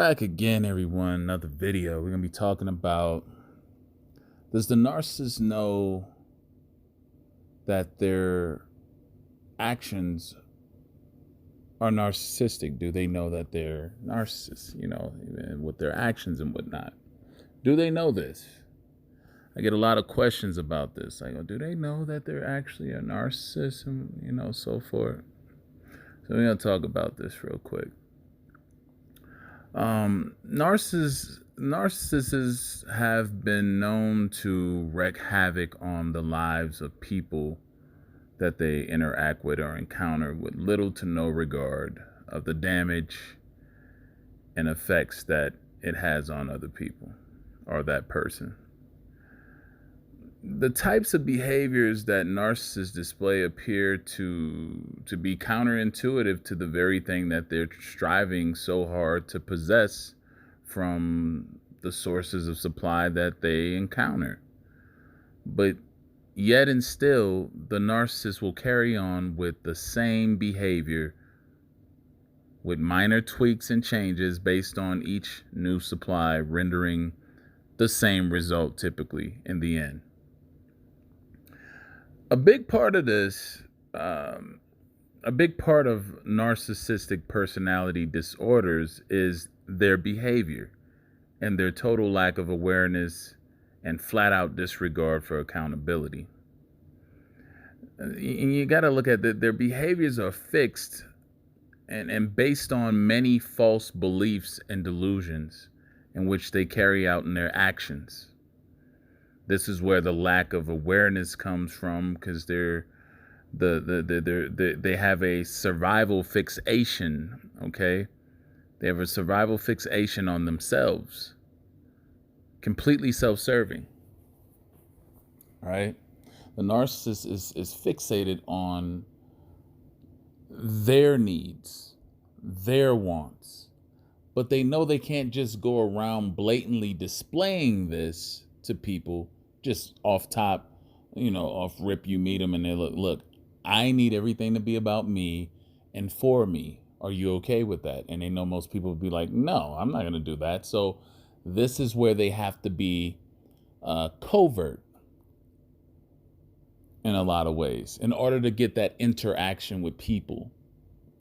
Back again, everyone. Another video. We're going to be talking about, does the narcissist know that their actions are narcissistic? Do they know that they're narcissists, even with their actions and whatnot? Do they know this? I get a lot of questions about this. I go, do they know that they're actually a narcissist and, so forth? So we're going to talk about this real quick. Narcissists have been known to wreak havoc on the lives of people that they interact with or encounter with little to no regard of the damage and effects that it has on other people or that person. The types of behaviors that narcissists display appear to be counterintuitive to the very thing that they're striving so hard to possess from the sources of supply that they encounter. But yet and still, the narcissist will carry on with the same behavior with minor tweaks and changes based on each new supply, rendering the same result typically in the end. A big part of this, a big part of narcissistic personality disorders is their behavior and their total lack of awareness and flat out disregard for accountability. And you got to look at their behaviors are fixed and based on many false beliefs and delusions in which they carry out in their actions. This is where the lack of awareness comes from, because they have a survival fixation. Okay, they have a survival fixation on themselves, completely self-serving. Right, the narcissist is fixated on their needs, their wants, but they know they can't just go around blatantly displaying this to people. Just off top, off rip, you meet them and they look, I need everything to be about me and for me. Are you okay with that? And they know most people would be like, no, I'm not going to do that. So this is where they have to be covert in a lot of ways in order to get that interaction with people.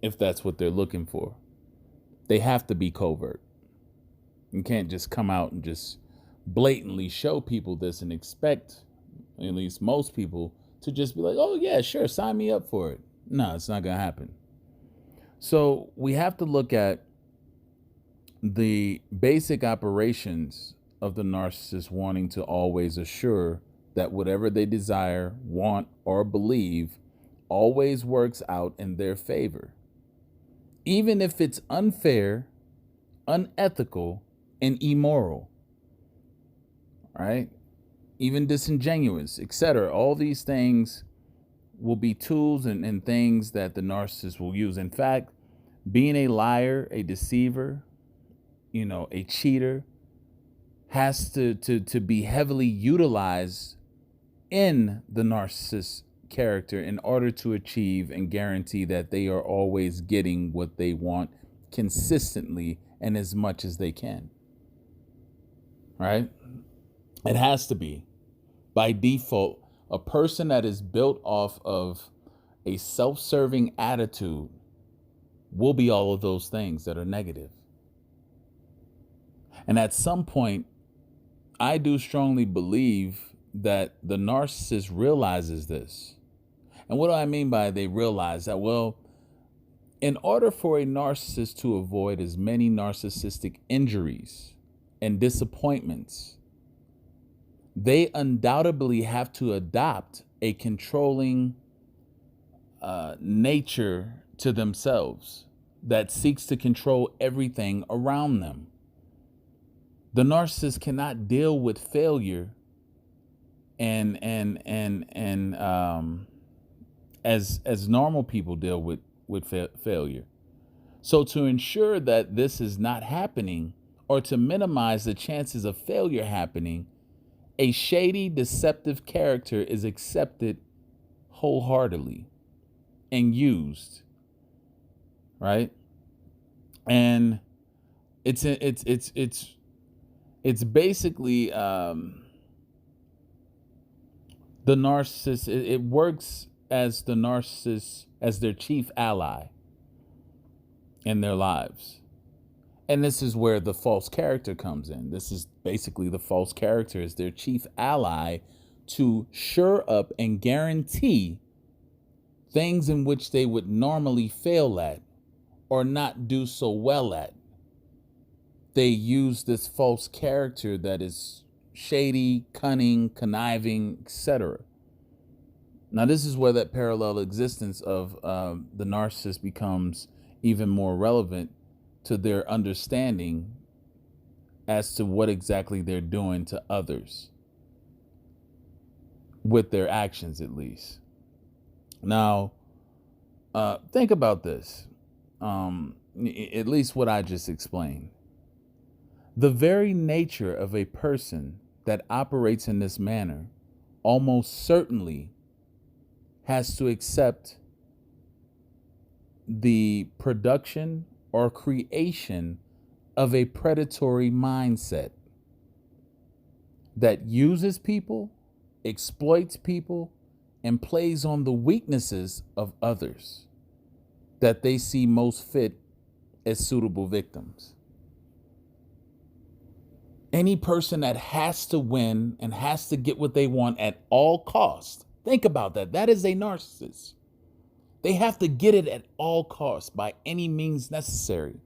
If that's what they're looking for, they have to be covert. You can't just come out and just blatantly show people this and expect, at least most people, to just be like, oh yeah, sure, sign me up for it. No, it's not gonna happen. So we have to look at the basic operations of the narcissist wanting to always assure that whatever they desire, want, or believe always works out in their favor, even if it's unfair, unethical, and immoral. Right? Even disingenuous, etc. All these things will be tools and things that the narcissist will use. In fact, being a liar, a deceiver, a cheater has to be heavily utilized in the narcissist character in order to achieve and guarantee that they are always getting what they want consistently and as much as they can. Right? It has to be. By default, a person that is built off of a self-serving attitude will be all of those things that are negative. And at some point, I do strongly believe that the narcissist realizes this. And what do I mean by they realize that? Well, in order for a narcissist to avoid as many narcissistic injuries and disappointments, they undoubtedly have to adopt a controlling nature to themselves that seeks to control everything around them. The narcissist cannot deal with failure and as normal people deal with failure. So to ensure that this is not happening, or to minimize the chances of failure happening, a shady, deceptive character is accepted wholeheartedly and used, right? And It's basically the narcissist. It works as the narcissist as their chief ally in their lives. And this is where the false character comes in. This is basically the false character is their chief ally to shore up and guarantee things in which they would normally fail at or not do so well at. They use this false character that is shady, cunning, conniving, etc. Now, this is where that parallel existence of the narcissist becomes even more relevant to their understanding as to what exactly they're doing to others with their actions, at least. Now, think about this, at least what I just explained. The very nature of a person that operates in this manner almost certainly has to accept the production or creation of a predatory mindset that uses people, exploits people, and plays on the weaknesses of others that they see most fit as suitable victims. Any person that has to win and has to get what they want at all costs, think about that. That is a narcissist. They have to get it at all costs by any means necessary,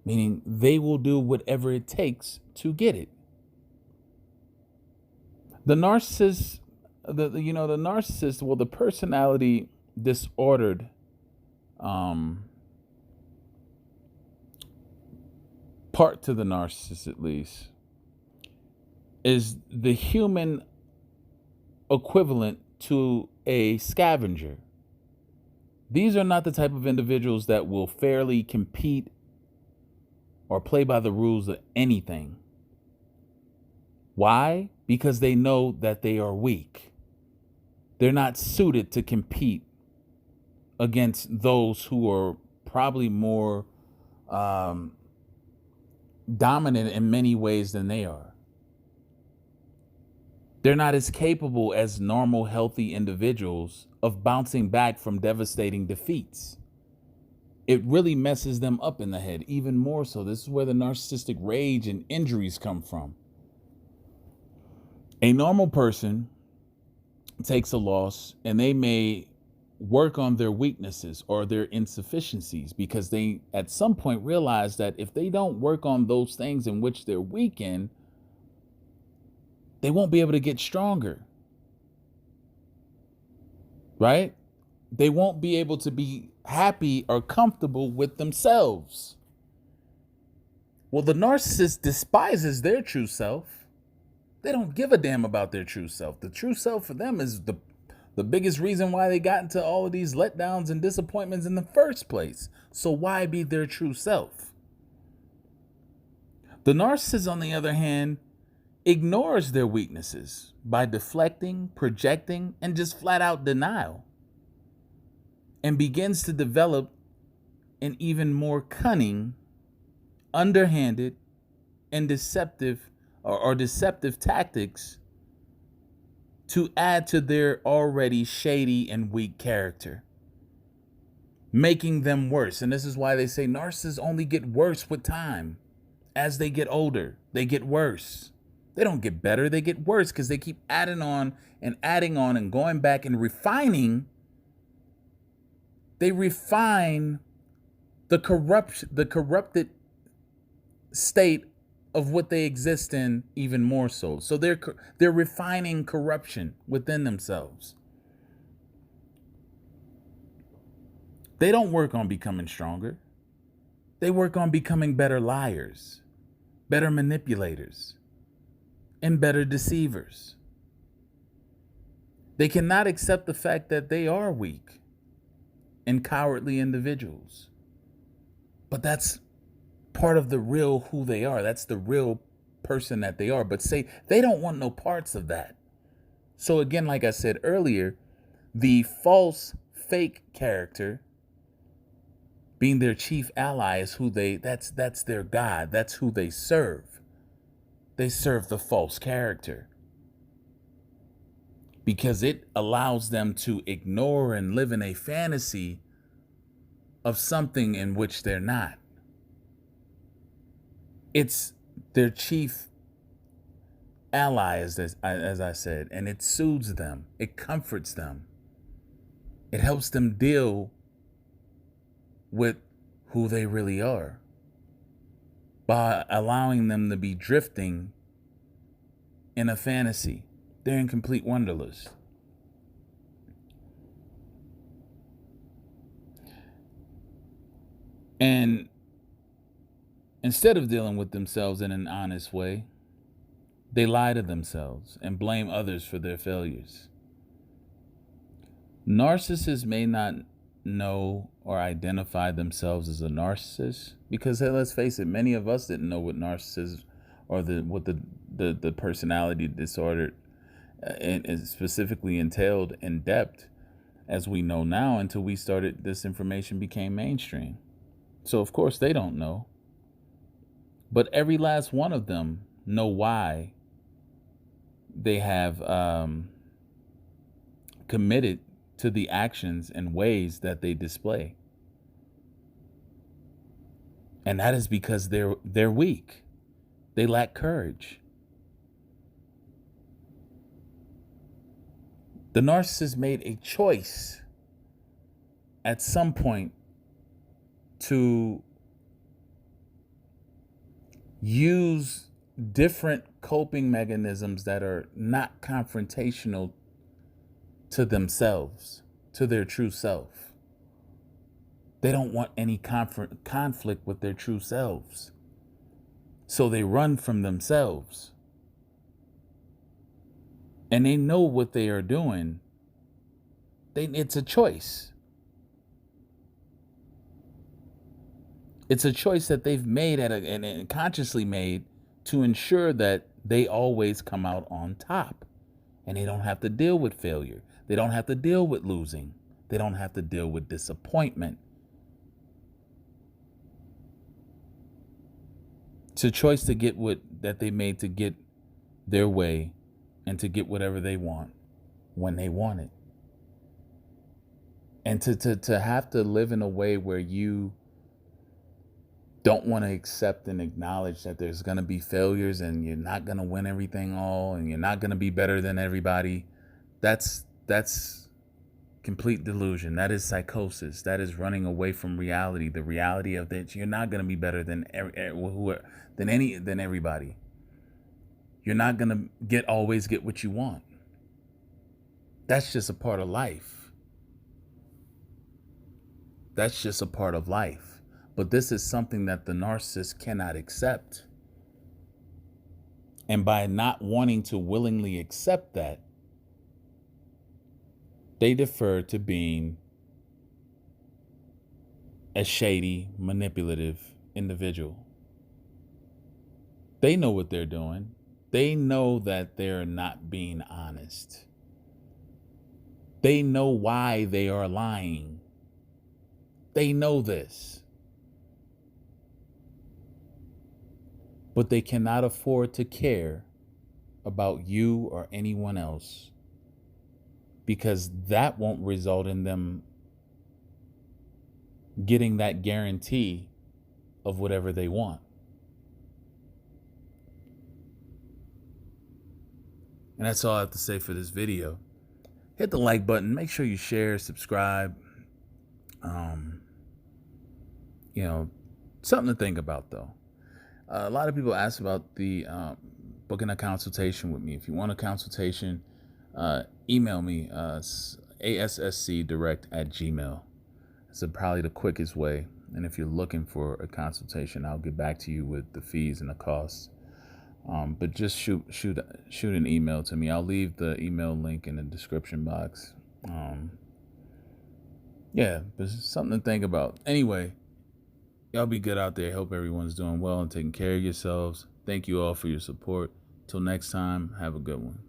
meaning they will do whatever it takes to get it. The narcissist, the narcissist, well, the personality disordered part to the narcissist, at least, is the human equivalent to a scavenger. These are not the type of individuals that will fairly compete or play by the rules of anything. Why? Because they know that they are weak. They're not suited to compete against those who are probably more dominant in many ways than they are. They're not as capable as normal, healthy individuals of bouncing back from devastating defeats. It really messes them up in the head, even more so. This is where the narcissistic rage and injuries come from. A normal person takes a loss and they may work on their weaknesses or their insufficiencies because they at some point realize that if they don't work on those things in which they're weak in, they won't be able to get stronger, right? They won't be able to be happy or comfortable with themselves. Well, the narcissist despises their true self. They don't give a damn about their true self. The true self for them is the biggest reason why they got into all of these letdowns and disappointments in the first place. So why be their true self? The narcissist, on the other hand, ignores their weaknesses by deflecting, projecting, and just flat out denial, and begins to develop an even more cunning, underhanded, and deceptive tactics to add to their already shady and weak character, making them worse. And this is why they say narcissists only get worse with time. As they get older, they get worse. They don't get better, they get worse because they keep adding on and going back and refining. They refine the corrupted state of what they exist in even more so. So they're refining corruption within themselves. They don't work on becoming stronger. They work on becoming better liars, better manipulators, and better deceivers. They cannot accept the fact that they are weak and cowardly individuals. But that's part of the real who they are. That's the real person that they are. But say they don't want no parts of that. So again, like I said earlier, the false fake character Being their chief ally is that's their God. That's who they serve. They serve the false character because it allows them to ignore and live in a fantasy of something in which they're not. It's their chief ally, as I said, and it soothes them. It comforts them. It helps them deal with who they really are by allowing them to be drifting in a fantasy. They're in complete wonderlust. And instead of dealing with themselves in an honest way, they lie to themselves and blame others for their failures. Narcissists may not know or identify themselves as a narcissist because, hey, let's face it, many of us didn't know what narcissism or what the personality disorder and specifically entailed in depth as we know now until this information became mainstream. So of course they don't know, but every last one of them know why they have committed to the actions and ways that they display. And that is because they're weak. They lack courage. The narcissist made a choice at some point to use different coping mechanisms that are not confrontational to themselves, to their true self. They don't want any conflict with their true selves. So they run from themselves. And they know what they are doing. It's a choice. It's a choice that they've made and consciously made to ensure that they always come out on top. And they don't have to deal with failure. They don't have to deal with losing. They don't have to deal with disappointment. It's a choice to get that they made to get their way and to get whatever they want when they want it. And to have to live in a way where you don't want to accept and acknowledge that there's going to be failures and you're not going to win everything all and you're not going to be better than everybody. That's complete delusion. That is psychosis. That is running away from reality. The reality of that you're not going to be better than everybody. You're not going to always get what you want. That's just a part of life. That's just a part of life. But this is something that the narcissist cannot accept. And by not wanting to willingly accept that, they defer to being a shady, manipulative individual. They know what they're doing. They know that they're not being honest. They know why they are lying. They know this. But they cannot afford to care about you or anyone else because that won't result in them getting that guarantee of whatever they want. And that's all I have to say for this video. Hit the like button. Make sure you share, subscribe. Something to think about, though. A lot of people ask about the booking a consultation with me. If you want a consultation, email me, asscdirect@gmail.com. It's probably the quickest way. And if you're looking for a consultation, I'll get back to you with the fees and the costs. But just shoot an email to me. I'll leave the email link in the description box. But it's something to think about. Anyway, y'all be good out there. Hope everyone's doing well and taking care of yourselves. Thank you all for your support. Till next time, have a good one.